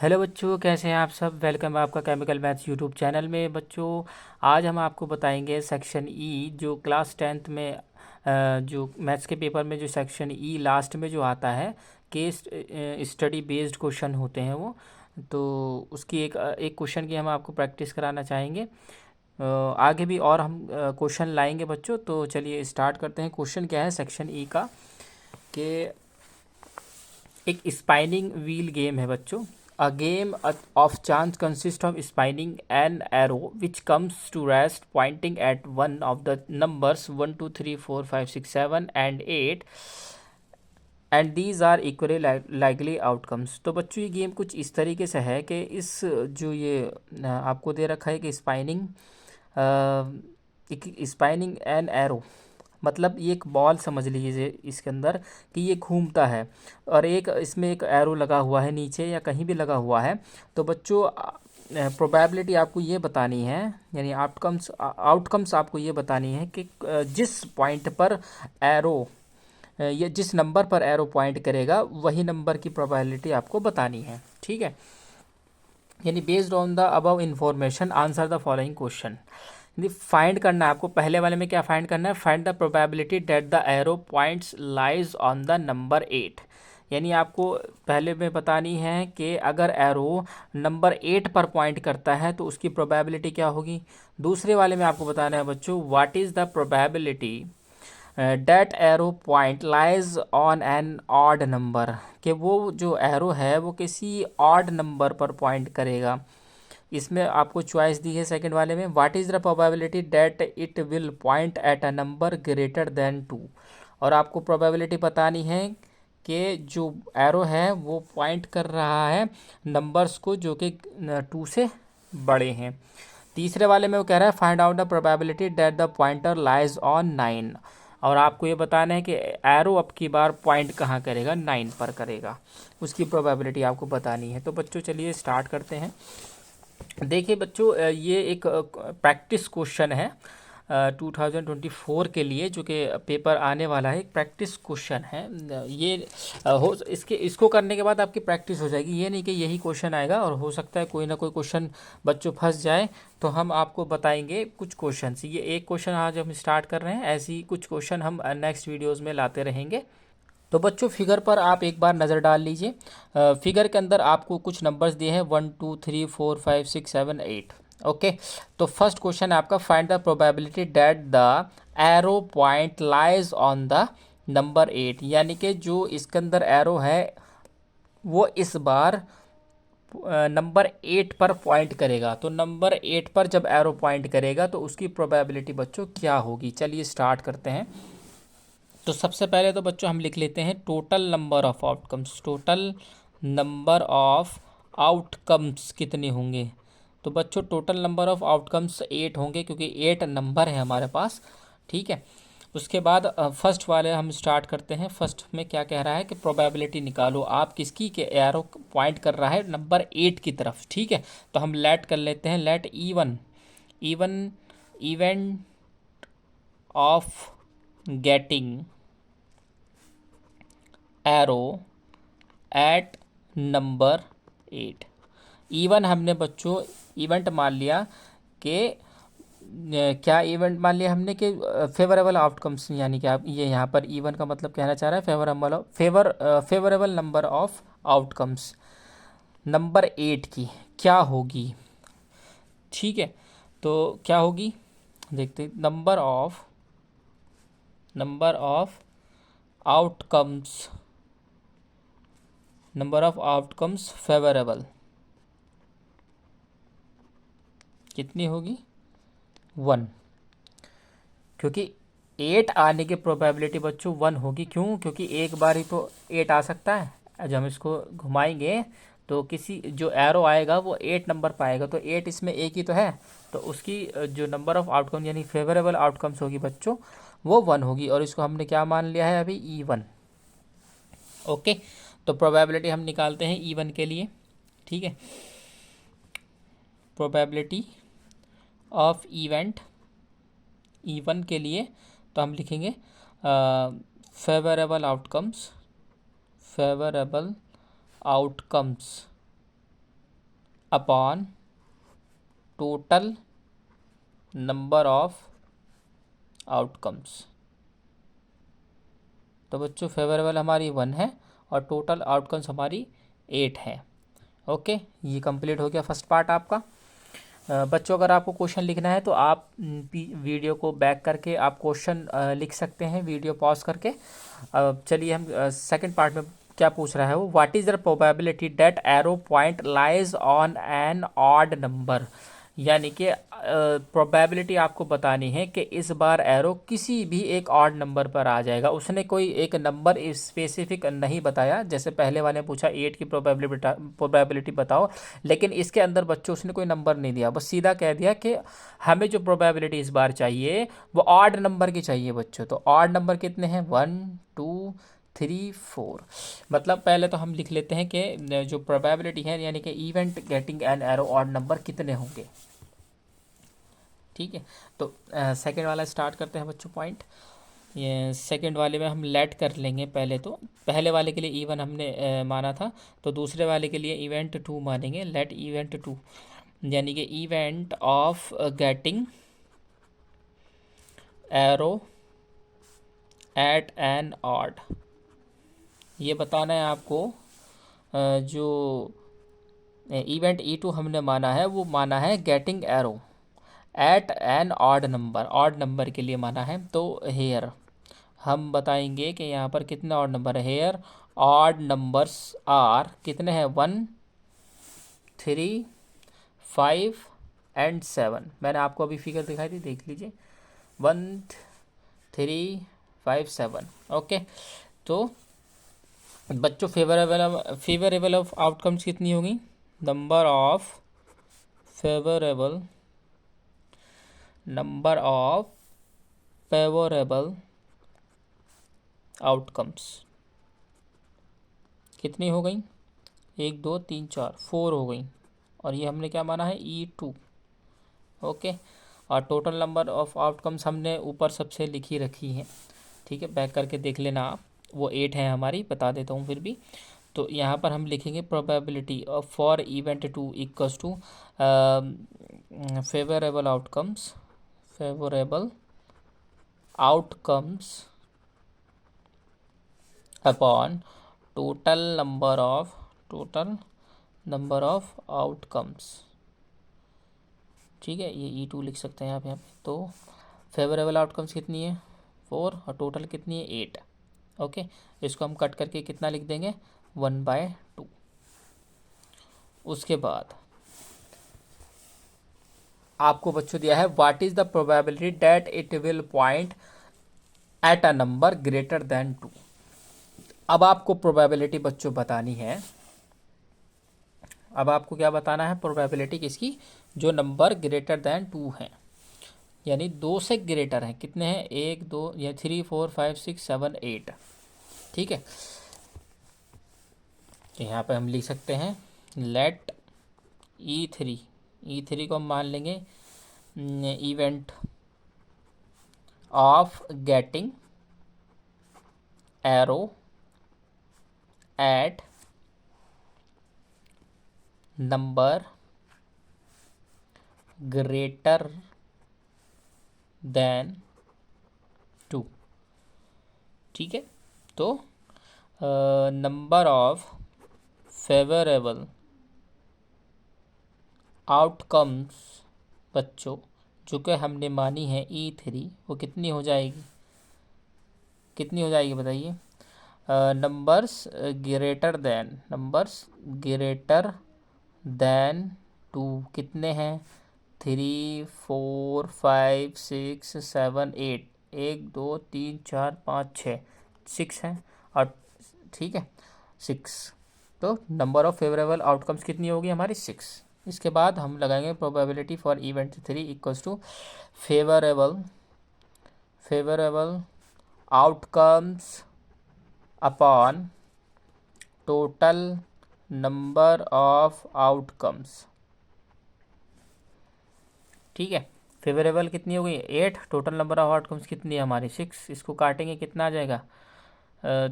Hello बच्चों, कैसे हैं आप सब। वेलकम है आपका केमिकल मैथ्स यूट्यूब चैनल में। बच्चों, आज हम आपको बताएंगे सेक्शन ई, जो क्लास टेंथ में जो मैथ्स के पेपर में जो सेक्शन ई लास्ट में जो आता है, केस स्टडी बेस्ड क्वेश्चन होते हैं वो। तो उसकी एक क्वेश्चन की हम आपको प्रैक्टिस कराना चाहेंगे। आगे भी और हम क्वेश्चन लाएंगे बच्चों। तो चलिए स्टार्ट करते हैं। क्वेश्चन क्या है सेक्शन ई का, कि एक स्पाइनिंग व्हील गेम है बच्चों। A game of chance consist of spinning an arrow which comes to rest pointing at one of the numbers 1 2 3 4 5 6 7 and 8 and these are equally likely outcomes. तो बच्चों ये game कुछ इस तरीके से है कि इस जो ये आपको दे रखा है कि स्पाइनिंग एन एरो, मतलब ये एक बॉल समझ लीजिए इसके अंदर कि ये घूमता है, और एक इसमें एक एरो लगा हुआ है नीचे या कहीं भी लगा हुआ है। तो बच्चों प्रोबेबिलिटी आपको ये बतानी है, यानी आउटकम्स आपको ये बतानी है कि जिस पॉइंट पर एरो या जिस नंबर पर एरो पॉइंट करेगा वही नंबर की प्रोबेबिलिटी आपको बतानी है। ठीक है, यानी based on the above information answer the following question. यदि फाइंड करना है आपको, पहले वाले में क्या फाइंड करना है, find the probability that the arrow points lies on the number 8। यानी आपको पहले में बतानी है कि अगर एरो नंबर 8 पर पॉइंट करता है तो उसकी प्रोबेबिलिटी क्या होगी। दूसरे वाले में आपको बताना है बच्चों, what is the probability that arrow point lies on an odd number, कि वो जो एरो है वो किसी ऑड नंबर पर पॉइंट करेगा। इसमें आपको चॉइस दी है सेकंड वाले में, what is the probability that it will point at a number greater than 2। और आपको प्रोबेबिलिटी बतानी है कि जो एरो है वो पॉइंट कर रहा है नंबर्स को जो कि 2 से बड़े हैं। तीसरे वाले में वो कह रहा है find out the probability that the pointer lies on 9। और आपको ये बताना है कि एरो अब की बार पॉइंट कहाँ करेगा, 9 पर करेगा। उसकी प्रोबेबिलिटी आपको बतानी है। तो बच्चों चलिए स्टार्ट करते हैं। देखिए बच्चों, ये एक प्रैक्टिस क्वेश्चन है 2024 के लिए, जो कि पेपर आने वाला है। एक प्रैक्टिस क्वेश्चन है ये। हो इसको करने के बाद आपकी प्रैक्टिस हो जाएगी। ये नहीं कि यही क्वेश्चन आएगा और हो सकता है कोई ना कोई क्वेश्चन बच्चों फंस जाए, तो हम आपको बताएंगे कुछ क्वेश्चन। ये एक क्वेश्चन आज हम स्टार्ट कर रहे हैं, ऐसे ही कुछ क्वेश्चन हम नेक्स्ट वीडियोज़ में लाते रहेंगे। तो बच्चों फिगर पर आप एक बार नज़र डाल लीजिए। फिगर के अंदर आपको कुछ नंबर्स दिए हैं 1 2 3 4 5 6 7 8। ओके, तो फर्स्ट क्वेश्चन है आपका, find the probability that the arrow point lies on the number 8। यानी कि जो इसके अंदर एरो है वो इस बार नंबर 8 पर पॉइंट करेगा। तो नंबर 8 पर जब एरो पॉइंट करेगा तो उसकी प्रोबेबिलिटी बच्चों क्या होगी। चलिए स्टार्ट करते हैं। तो सबसे पहले तो बच्चों हम लिख लेते हैं total number of outcomes. Total number of outcomes कितने होंगे। तो बच्चों टोटल नंबर ऑफ आउटकम्स 8 होंगे, क्योंकि 8 नंबर है हमारे पास। ठीक है, उसके बाद फर्स्ट वाले हम स्टार्ट करते हैं। फर्स्ट में क्या कह रहा है कि प्रोबेबिलिटी निकालो आप किसकी, के एरो पॉइंट कर रहा है नंबर 8 की तरफ। ठीक है, तो हम लेट कर लेते हैं, let even event of getting arrow at number 8। Even हमने बच्चों इवेंट मान लिया कि क्या इवेंट मान लिया हमने कि फेवरेबल आउटकम्स, यानी कि आप ये यहाँ पर इवन का मतलब कहना चाह रहा है favourable number of outcomes number 8 की क्या होगी। ठीक है, तो क्या होगी देखते, नंबर ऑफ आउटकम्स फेवरेबल कितनी होगी, 1। क्योंकि 8 आने की प्रोबेबिलिटी बच्चों 1 होगी। क्यों, क्योंकि एक बार ही तो 8 आ सकता है। जब हम इसको घुमाएंगे तो किसी जो एरो आएगा वो 8 नंबर पाएगा, तो 8 इसमें एक ही तो है। तो उसकी जो नंबर ऑफ आउटकम यानी फेवरेबल आउटकम्स होगी बच्चों, वो 1 होगी। और इसको हमने क्या मान लिया है अभी, E1। ओके, तो प्रोबेबिलिटी हम निकालते हैं E1 के लिए। ठीक है, प्रोबेबिलिटी ऑफ इवेंट E1 के लिए तो हम लिखेंगे favourable outcomes upon total number of outcomes. तो बच्चों फेवरेबल हमारी 1 है और टोटल आउटकम्स हमारी 8 है। ओके, ये कंप्लीट हो गया फर्स्ट पार्ट आपका। बच्चों अगर आपको क्वेश्चन लिखना है तो आप वीडियो को बैक करके आप क्वेश्चन लिख सकते हैं वीडियो पॉज करके। चलिए हम सेकंड पार्ट में क्या पूछ रहा है वो, what is the probability that arrow point lies on an odd number. यानी कि प्रोबेबिलिटी आपको बतानी है कि इस बार एरो किसी भी एक ऑड नंबर पर आ जाएगा। उसने कोई एक नंबर स्पेसिफिक नहीं बताया, जैसे पहले वाले ने पूछा 8 की प्रोबेबिलिटी बताओ, लेकिन इसके अंदर बच्चों उसने कोई नंबर नहीं दिया, बस सीधा कह दिया कि हमें जो प्रोबेबिलिटी इस बार चाहिए वो ऑड नंबर की चाहिए बच्चों। तो ऑड नंबर कितने हैं, 1 2 3 4। मतलब पहले तो हम लिख लेते हैं कि जो प्रोबेबिलिटी है यानी कि event getting an arrow odd number कितने होंगे। ठीक है, तो सेकंड वाला स्टार्ट करते हैं बच्चों पॉइंट। ये सेकंड वाले में हम लेट कर लेंगे पहले। तो पहले वाले के लिए इवन हमने माना था, तो दूसरे वाले के लिए इवेंट 2 मानेंगे। लेट इवेंट 2 यानी कि event of getting arrow at an odd. ये बताना है आपको जो इवेंट E2 हमने माना है वो माना है getting arrow at an odd number, odd number के लिए माना है। तो हेयर हम बताएंगे कि यहाँ पर कितने ऑड नंबर है। हेयर ऑड नंबर्स आर कितने हैं, 1 3 5 एंड 7। मैंने आपको अभी फिगर दिखाई थी, देख लीजिए, 1 3 5 7। ओके, तो बच्चों फेवरेबल ऑफ आउटकम्स कितनी होगी, नंबर ऑफ फेवरेबल आउटकम्स कितनी हो गई, 1 2 3 4 4 हो गई, और ये हमने क्या माना है, E2। ओके, और टोटल नंबर ऑफ आउटकम्स हमने ऊपर सबसे लिखी रखी हैं। ठीक है, बैक करके देख लेना आप, वो 8 है हमारी, बता देता हूँ फिर भी। तो यहाँ पर हम लिखेंगे probability of for event 2 equals to favourable outcomes upon total number of outcomes. ठीक है, ये E2 लिख सकते हैं आप यहाँ पे। तो फेवरेबल आउटकम्स कितनी है, 4, और टोटल कितनी है, 8। ओके, इसको हम कट करके कितना लिख देंगे, 1/2। उसके बाद आपको बच्चों दिया है what is the probability that it will point at a number greater than 2। अब आपको प्रोबेबिलिटी बच्चों बतानी है। अब आपको क्या बताना है, प्रोबेबिलिटी किसकी, जो नंबर ग्रेटर देन 2 है, यानी 2 से ग्रेटर है। कितने हैं, 1 2 या 3 4 5 6 7 8। ठीक है, तो यहाँ पे हम लिख सकते हैं लेट E3 को हम मान लेंगे event of getting arrow at number greater than 2। ठीक है, तो नंबर ऑफ फेवरेबल आउटकम्स बच्चों जो कि हमने मानी है E3, वो कितनी हो जाएगी, बताइए। नंबर्स ग्रेटर देन 2 कितने हैं, 3 4 5 6 7 8, 1 2 3 4 5 6 6 हैं, और ठीक है 6। तो नंबर ऑफ फेवरेबल आउटकम्स कितनी होगी हमारी, 6। इसके बाद हम लगाएंगे probability for event 3 equals to favourable outcomes upon total number of outcomes. ठीक है, फेवरेबल कितनी हो गई, 8, टोटल नंबर ऑफ आउटकम्स कितनी है हमारी, 6। इसको काटेंगे कितना आ जाएगा,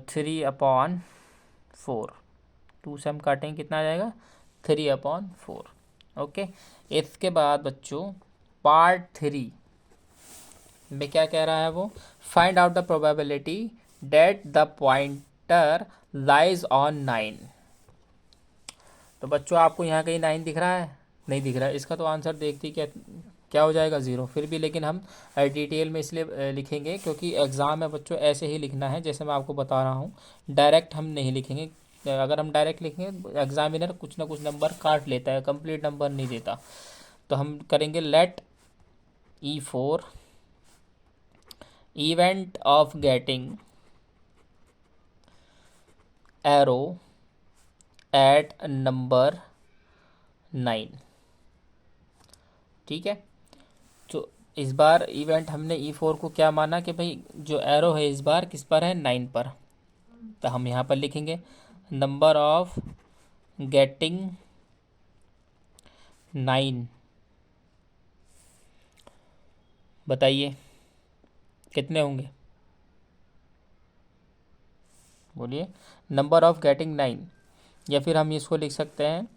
3/4। 2 से हम काटेंगे कितना आ जाएगा, 3/4। ओके। इसके बाद बच्चों पार्ट 3 में क्या कह रहा है वो, find out the probability that the pointer lies on 9। तो बच्चों आपको यहाँ कहीं 9 दिख रहा है? नहीं दिख रहा है। इसका तो आंसर देखते ही क्या क्या हो जाएगा, 0। फिर भी लेकिन हम डिटेल में इसलिए लिखेंगे क्योंकि एग्ज़ाम में बच्चों ऐसे ही लिखना है जैसे मैं आपको बता रहा हूँ, डायरेक्ट हम नहीं लिखेंगे। अगर हम डायरेक्ट लिखेंगे एग्जामिनर कुछ ना कुछ नंबर काट लेता है, कंप्लीट नंबर नहीं देता। तो हम करेंगे let E4 event of getting arrow at number 9। ठीक है। तो इस बार इवेंट हमने E4 को क्या माना कि भाई जो एरो है इस बार किस पर है, 9 पर। तो हम यहाँ पर लिखेंगे नंबर ऑफ गेटिंग 9। बताइए कितने होंगे, बोलिए। नंबर ऑफ गेटिंग 9, या फिर हम इसको लिख सकते हैं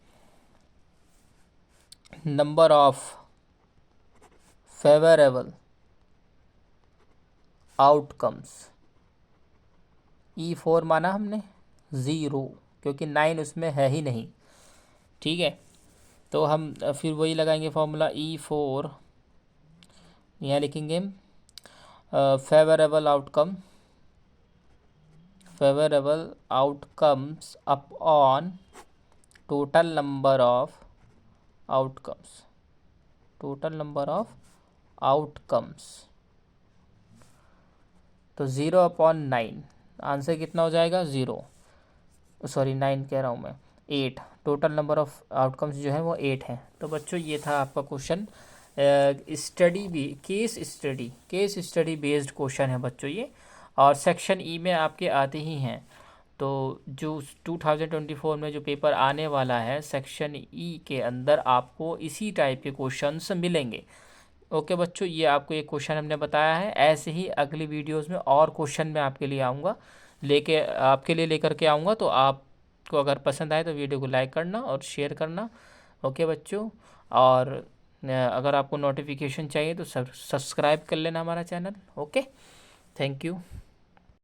number of favourable outcomes. E4 माना हमने 0 क्योंकि 9 उसमें है ही नहीं। ठीक है। तो हम फिर वही लगाएंगे फॉर्मूला E4, यहाँ लिखेंगे favourable outcomes upon total number of outcomes. तो 0/9 आंसर कितना हो जाएगा, 0, सॉरी 9 कह रहा हूँ मैं, 8। टोटल नंबर ऑफ आउटकम्स जो है वो 8 हैं। तो बच्चों ये था आपका क्वेश्चन, स्टडी भी केस स्टडी बेस्ड क्वेश्चन है बच्चों ये, और सेक्शन ई में आपके आते ही हैं। तो जो 2024 में जो पेपर आने वाला है सेक्शन ई के अंदर आपको इसी टाइप के क्वेश्चंस मिलेंगे। ओके बच्चों, ये आपको एक क्वेश्चन हमने बताया है। ऐसे ही अगली वीडियोस में और क्वेश्चन मैं आपके लिए आऊँगा, आपके लिए लेकर के आऊँगा। तो आपको अगर पसंद आए तो वीडियो को लाइक करना और शेयर करना। ओके बच्चों, और अगर आपको नोटिफिकेशन चाहिए तो सब्सक्राइब कर लेना हमारा चैनल। Okay, thank you.